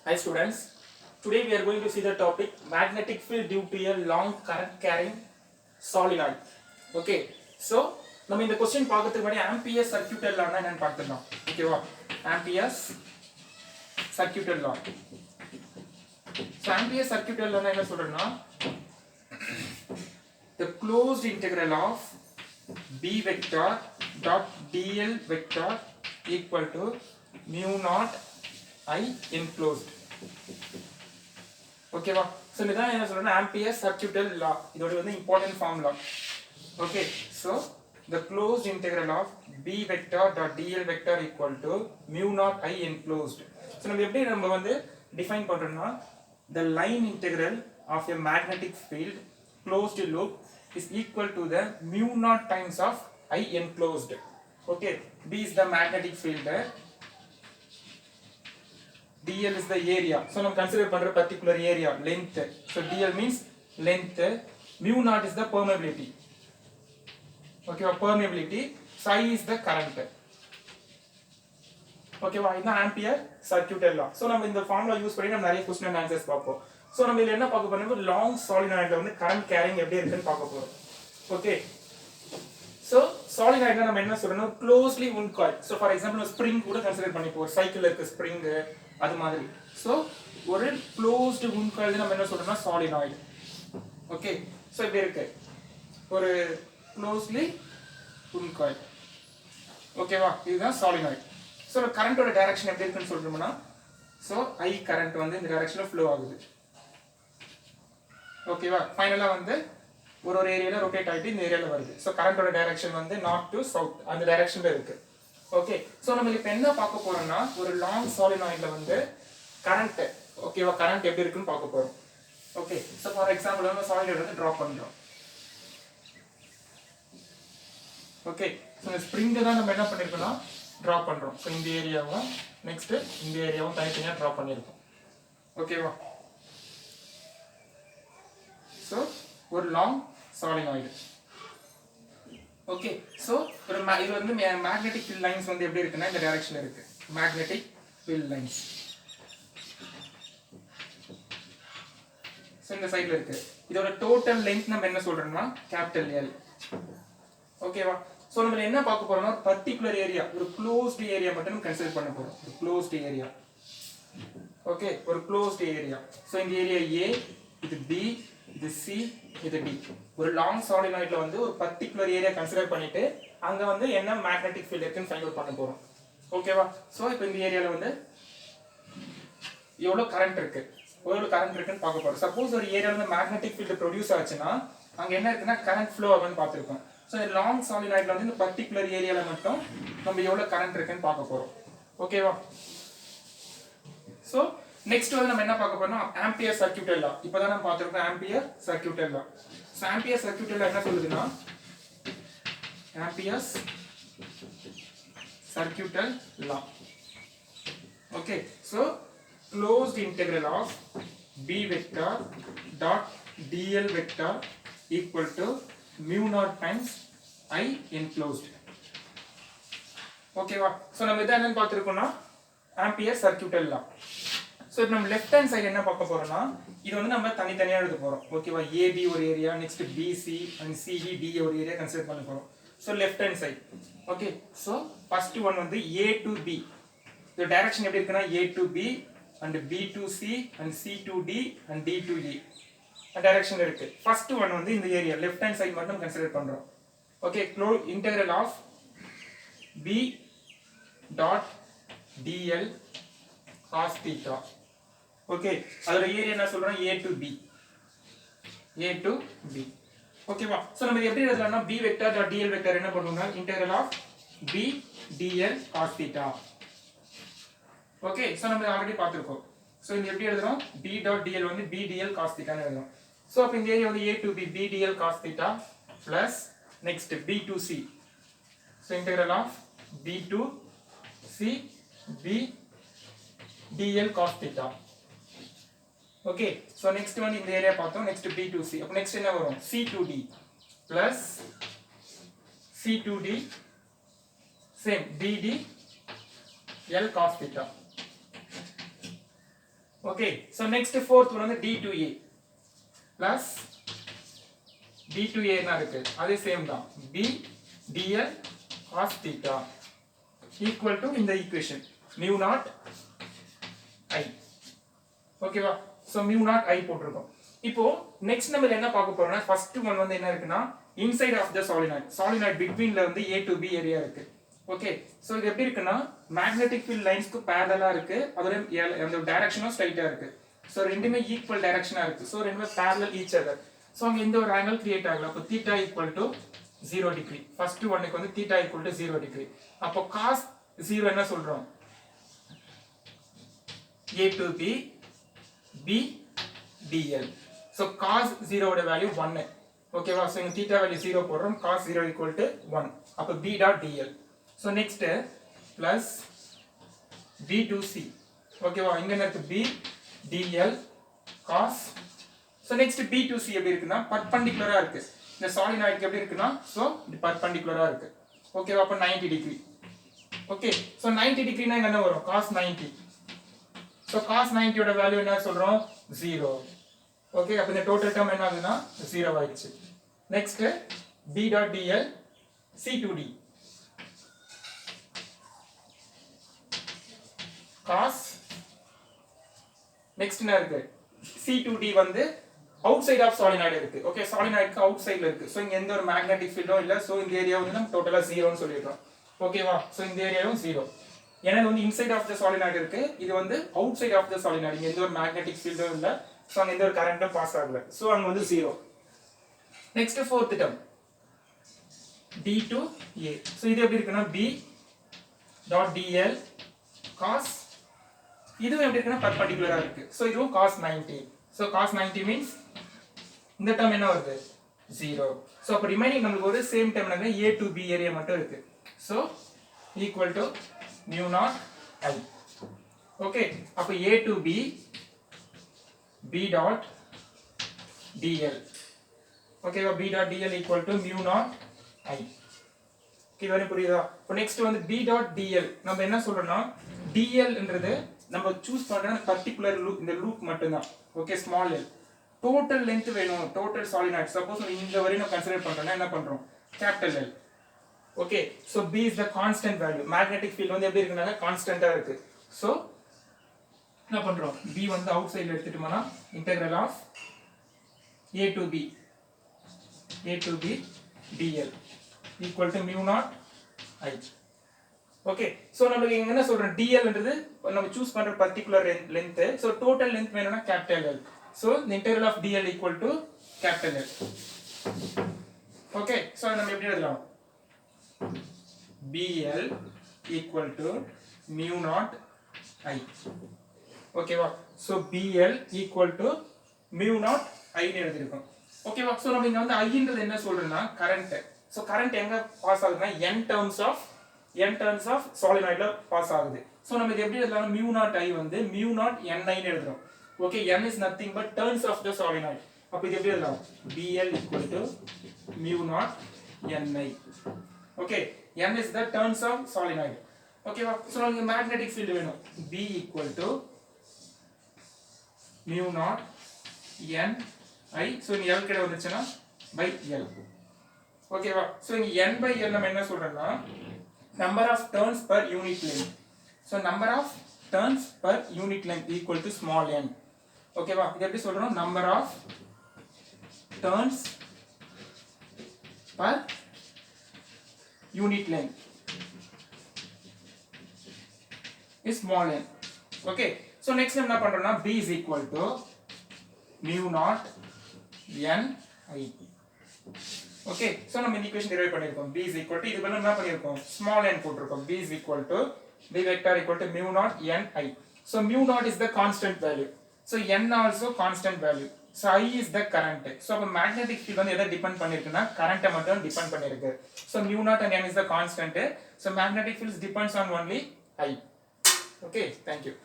Hi students, today we are going to see the topic magnetic field due to a long current carrying solenoid. Okay, so நம்ம இந்த question பார்க்கிறதுக்கு முன்னாடி ampere சர்க்யூட்டல் Lana என்னன்னு பார்த்துடலாம். ஓகேவா, amperes circuital law. So Ampere சர்க்யூட்டல் Lana என்ன சொல்றேன்னா, the closed integral of b vector dot dl vector equal to mu naught I enclosed. ஓகேவா, ஸோ இதுதான் என்ன சொல்றேன்னா ஆம்பியர் சர்க்யூட்டல் லா. இதோட வந்து important formula. Okay, so the closed integral of b vector dot dl vector equal to mu naught I enclosed. So நம்ம எப்படி நம்ம வந்து டிஃபைன் பண்றோம்னா, the line integral of a magnetic field closed loop is equal to the mu naught times of I enclosed. Okay, b is the magnetic field, dl is the area. So நம்ம consider பண்ற particular area length. So dl means length, mu naught is the permeability. Okay, permeability, psi is the current. Okay, இதுதான் ampere circuital law. So நம்ம இந்த formula use பண்ணி நம்ம நிறைய question and answers பார்ப்போம். So நம்ம இதில் என்ன பார்க்க போறோம்னா, லாங் சாலினாய்டில் வந்து கரண்ட் கேரிங் எப்படி இருக்குன்னு பார்க்க போறோம். ஓகே, ஸோ சாலினாய்டில் நம்ம என்ன சொல்றோம்னா closely உண்ட் coil. So for example spring கூட கன்சிடர் பண்ணிப்போம், சைக்கிளில் இருக்க ஸ்ப்ரிங் அது மாதிரி. ஸோ ஒரு க்ளோஸ்டு உண்ட் காயில் நம்ம என்ன சொல்றோம்னா சாலினாய்டு. ஓகே, ஸோ இப்படி இருக்கு ஒரு க்ளோஸ்லி உண்ட் காயில். ஓகேவா, இதுதான் சாலினாய்டு. ஸோ கரண்டோட டைரக்ஷன் எப்படி இருக்குன்னு சொல்றோம்னா, ஸோ ஐ கரண்ட் வந்து இந்த டைரக்ஷனில் ஃப்ளோ ஆகுது. ஓகேவா, ஃபைனலாக வந்து ஒரு ஏரியாவில் ரொட்டேட் ஆகிட்டு இந்த ஏரியாவில் வருது. ஸோ கரண்டோட டைரக்ஷன் வந்து நார்த் டு சவுத் அந்த டைரக்ஷனில் இருக்கு. ஓகே, ஸோ நம்ம இப்போ என்ன பார்க்க போறோம்னா, ஒரு லாங் சாலினாய்டில் வந்து கரண்ட், ஓகேவா, கரண்ட் எப்படி இருக்குன்னு பார்க்க போறோம். ஓகே, ஸோ ஃபார் எக்ஸாம்பிள் வந்து சாலினாய்டு வந்து ட்ரா பண்ணுறோம். ஓகே, ஸோ இந்த ஸ்ப்ரிங்கை தான் நம்ம என்ன பண்ணிருக்கோம்னா ட்ரா பண்றோம். ஸோ இந்த ஏரியாவும் நெக்ஸ்ட் இந்த ஏரியாவும் தனித்தனியாக ட்ரா பண்ணியிருக்கோம். ஓகேவா, ஸோ ஒரு லாங் சாலினாய்டு. ஓகே, ஸோ ஒரு இது வந்து மேக்னெட்டிக் ஃபீல்ட் லைன்ஸ் வந்து எப்படி இருக்குன்னா இந்த டைரக்ஷன்ல இருக்கு. மேக்னெட்டிக் ஃபீல்ட் லைன்ஸ் ஸோ இந்த சைடுல இருக்கு. இதோட டோட்டல் லென்த் நம்ம என்ன சொல்றோம்னா கேபிட்டல் எல். ஓகேவா, ஸோ நம்ம என்ன பார்க்க போறோம்னா பர்டிகுலர் ஏரியா, ஒரு க்ளோஸ்டு ஏரியா மட்டும் கன்சிடர் பண்ண போறோம். ஒரு க்ளோஸ்டு ஏரியா. ஓகே, ஒரு க்ளோஸ்டு ஏரியா. ஸோ இந்த ஏரியா ஏ, இது பி, இது சி, இது டி. ஒரு லாங் சாலினாய்ட்ல வந்து ஒரு பர்டிகுலர் ஏரியா கன்சிடர் பண்ணிட்டு அங்க வந்து என்ன மேக்னெட்டிக் ஃபீல்ட் இருக்குன்னு ஃபைண்ட் அவுட் பண்ண போறோம். ஓகேவா, ஸோ இப்போ இந்த ஏரியால வந்து எவ்வளவு கரண்ட் இருக்கு, எவ்வளவு கரண்ட் இருக்குன்னு பார்க்க போறோம். சப்போஸ் ஒரு ஏரியால வந்து மேக்னெட்டிக் ஃபீல்ட் ப்ரொடியூஸ் ஆச்சுன்னா அங்க என்ன இருக்குன்னா கரண்ட் ஃப்ளோ ஆகும்னு பார்த்திருக்கோம். ஸோ இந்த லாங் சாலினாய்ட்ல வந்து இந்த பர்டிகுலர் ஏரியால மட்டும் நம்ம எவ்வளவு கரண்ட் இருக்குன்னு பார்க்க போறோம். ஓகேவா, ஸோ நெக்ஸ்ட் வந்து நம்ம என்ன பார்க்க போறோம்னா ஆம்பியர் சர்க்யூட்டல் லா. இப்போதான் நம்ம பார்த்திருக்கோம் Ampere circuital law. So Ampere circuital law என்ன சொல்லுதுன்னா, Ampere's circuital law. Okay, so closed integral of b vector dot dl vector equal to mu naught times I enclosed. ஓகேவா, ஸோ நம்ம இதை என்னன்னு பார்த்துருக்கோம்னா ஆம்பியர் சர்க்யூட்டல் லா. ஸோ இப்போ நம்ம left hand side என்ன பார்க்க போறோம்னா, இது வந்து நம்ம தனித்தனியாக எழுத போறோம். ஓகேவா, ஏபி ஒரு area, next BC and CE D ஒரு ஏரியா கன்சிடர் பண்ண போறோம். So left hand side. Okay, so first one வந்து ஏ டு பி. இந்த டைரக்ஷன் எப்படி இருக்குன்னா A to B and b to c and c to d and d to e direction இருக்கு. First one வந்து இந்த area left hand side மட்டும் consider பண்றோம். Okay, integral of b dot dl cos theta. Okay, அதோட area என்ன சொல்றோம் a to b, a to b. ஓகேவா, so நம்ம எப்படி எழுதலாம்னா b vector dot dl vector என்ன பண்ணுவோம்னா integral of b dl cos theta. Okay, so நம்ம ஆல்ரெடி பார்த்திருக்கோம். சோ இந்த எப்படி எழுதுறோம், b டாட் dl வந்து b dl cos theta ன்னு எழுதுறோம். சோ அப்ப இந்த ஏரியா வந்து a to b b dl cos theta plus next b to c. So integral of b to c b dl cos theta. Okay, so next வந்து இந்த area பார்த்தோம். Next b to c. அப்ப next என்ன வரும், c to d plus c to d same b d l cos theta. Okay so next fourth one வந்து d2a plus d2a என்ன இருக்கு அதே சேம் தான் b dl cos theta equal to இந்த equation mu naught i ஓகேவா so mu naught i போட்டுருக்கோம் இப்போ next நம்ம என்ன பார்க்க போறோம்னா ஃபர்ஸ்ட் ஒன் வந்து என்ன இருக்குன்னா இன்சைட் ஆஃப் தி சாலினாய்ட் பிட்வீன்ல வந்து a to b ஏரியா இருக்கு ஓகே சோ இது எப்படி இருக்குன்னா மேக்னெட்டிக் ஃபீல்ட் லைன்ஸ்க்கு parallel-ஆ இருக்கு அதோட அந்த டைரக்ஷனும் ஸ்ட்ரைட்டா இருக்கு சோ ரெண்டுமே ஈக்குவல் டைரக்ஷனா இருக்கு சோ ரெண்டுமே parallel each other சோ அங்க எந்த ஒரு ஆங்கிள் கிரியேட் ஆகல அப்ப θ = 0 டிகிரி ஃபர்ஸ்ட் ஒன்னுக்கு வந்து θ = 0 டிகிரி அப்போ cos 0 என்ன சொல்றோம் a to b b dl so cos 0 ஓட வேல்யூ 1 ஓகேவா சோ இங்க θ வேல்யூ 0 போடுறோம் cos 0 = 1 அப்ப b dot dl so next plus b to c ஓகேவா இங்க என்ன இருக்கு b dl cos so next b to c எப்படி இருக்குன்னா பர்பெண்டிகுலரா இருக்கு இந்த சாலினாய்டுக்கு எப்படி இருக்குன்னா so இது பர்பெண்டிகுலரா இருக்கு ஓகேவா அப்ப 90 டிகிரி ஓகே சோ 90 டிகிரினா என்ன வரும் cos 90 so cos 90 ஓட வேல்யூ என்ன சொல்றோம் 0 ஓகே அப்ப இந்த டோட்டல் டேர்ம் என்ன ஆகுதுன்னா 0 ஆயிடுச்சு next b dot dl c to d cos next என்ன இருக்கு c to d வந்து அவுட் சைடு ஆஃப் சாலினாய்டு இருக்கு ஓகே சாலினாய்டுக்கு அவுட் சைடுல இருக்கு சோ இங்க எந்த ஒரு மேக்னெட்டிக் ஃபீல்டும் இல்ல சோ இந்த ஏரியா வந்து நம்ம டோட்டலா 0 னு சொல்லிட்டோம் ஓகேவா சோ இந்த ஏரியாவும் 0 ஏன்னா வந்து இன்சைட் ஆஃப் தி சாலினாய்டு இருக்கு இது வந்து outside of the solenoid இங்க எந்த ஒரு மேக்னெட்டிக் ஃபீல்டும் இல்ல சோ அங்க எந்த ஒரு கரண்டும் பாஸ் ஆகல சோ அங்க வந்து 0 next fourth term d to a so இது எப்படி இருக்குன்னா b dot dl cos இதுவும் எப்படி இருக்குன்னா பர்பெண்டிகுலரா இருக்கு சோ இதுவும் cos 90 சோ cos 90 மீன்ஸ் இந்த டேர்ம் என்ன வருது 0 சோ அப்ப ரிமைனிங் நமக்கு ஒரு சேம் டேர்ம் என்னங்க a to b ஏரியா மட்டும் இருக்கு so equal to mu naught i okay அப்ப a to b b dot dl ஓகேவா b dot dl equal to mu naught i okay வரை புரியுதா இப்போ நெக்ஸ்ட் வந்து b dot dl நம்ம என்ன சொல்றோம்னா dl ன்றது நம்ம சூஸ் பண்ற பர்టిక్యులர் லூப் இந்த லூப் மட்டும் தான் okay small l total length வேணும் டோட்டல் சாலினாய்டு சப்போஸ் இந்த வரை நம்ம கன்சிடர் பண்றோம்னா என்ன பண்றோம் capital L okay so b is the constant value magnetic field வந்து எப்படி இருக்குன்னா கான்ஸ்டன்ட்டா இருக்கு சோ என்ன பண்றோம் b வந்து அவுட் சைடுல எடுத்துட்டோம்னா integral of a to b dl equal to mu naught i okay so நமக்கு இங்க என்ன சொல்றோம் dl ன்றது நம்ம சூஸ் பண்ற particular length so total length வேணும்னா capital L so the integral of dl equal to capital L okay so நம்ம எப்படி எழுதலாம் bl equal to mu naught i ஓகேவா so bl equal to mu naught i னு எழுதிருக்கோம் ஓகேவா so நம்ம இங்க வந்து i ன்றது என்ன சொல்றோம்னா கரண்ட் சோ கரண்ட் எங்க பாஸ் ஆகுதுன்னா n terms of solenoidல பாஸ் ஆகுது சோ நம்ம இது எப்படி எழுதலாம் mu naught i வந்து mu naught ni னு எழுதுறோம் okay n is nothing but turns of the solenoid அப்ப இது எப்படி எழுதலாம் bl equal to mu naught ni okay n is the turns of solenoid ஓகேவா சோ நமக்கு magnetic field வேணும் b equal to mu naught ni so இங்க l கிட்ட வந்துச்சுனா by l ஓகேவா சோ இங்க n by l நம்ம என்ன சொல்றோம்னா number of turns per unit length so number of turns per unit length equal to small n ஓகேவா இது எப்படி சொல்றோம் number of turns per unit length is small n okay so next நம்ம என்ன பண்றோம்னா b is equal to mu naught n i okay so நம்ம இந்த equation derive பண்ணிருக்கோம் b is equal to இது பண்ண என்ன பண்ணிருக்கோம் small n போட்டுருக்கோம் b is equal to b vector equal to mu naught n i so mu naught is the constant value so n also constant value so I is the current so அப்ப magnetic field வந்து எதை depend பண்ணிருக்குன்னா கரண்ட்டை மட்டும் depend பண்ணிருக்கு so mu naught and n is the constant so magnetic field depends on only I okay thank you